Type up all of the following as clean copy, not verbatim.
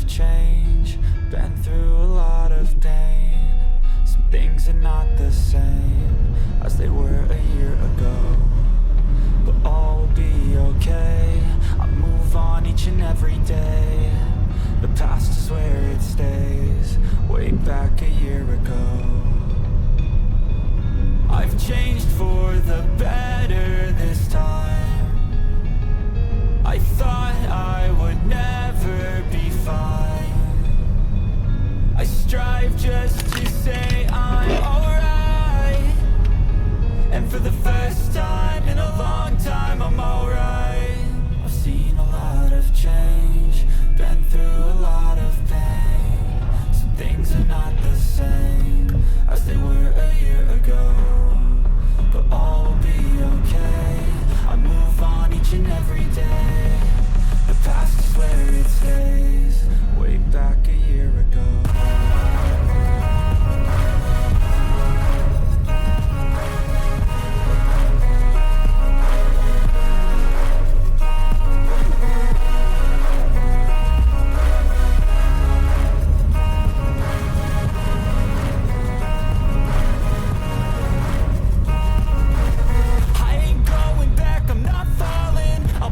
of change, been through a lot of pain. Some things are not the same as they were a year ago, but all will be okay. I move on each and every day. The past is where it stays, way back a year ago. I've changed for the better this time. I thought I would never be fine. I strive just to say I'm alright, and for the first time in a long time I'm alright. I've seen a lot of change, been through a lot of pain. Some things are not the same as they were a year ago, but all will be okay. I move on each and every day. The past is where it stays, way back a year ago. I ain't going back, I'm not falling. I'll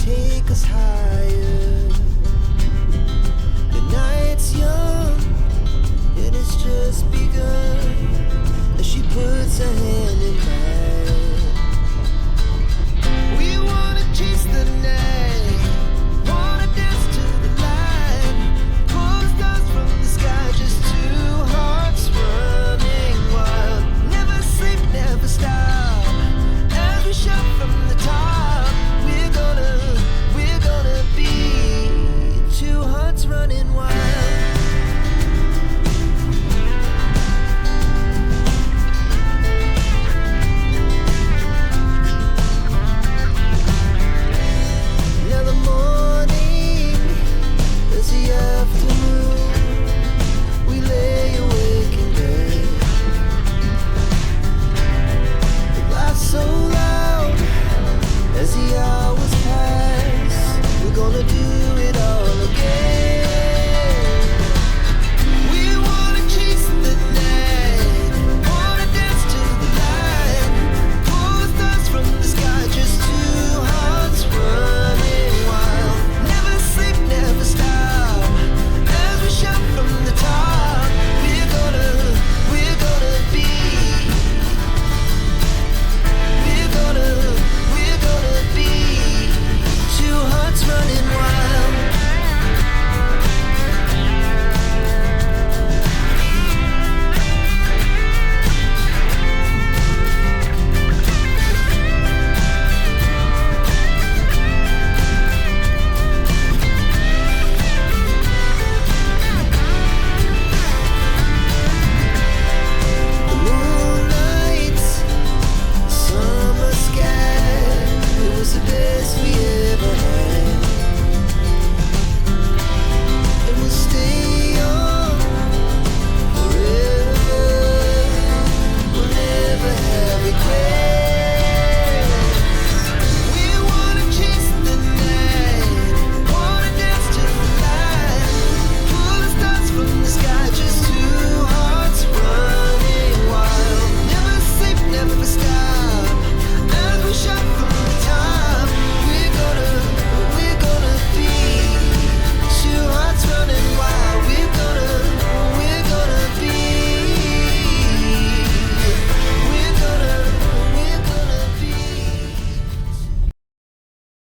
take us higher. The night's young, it has just begun.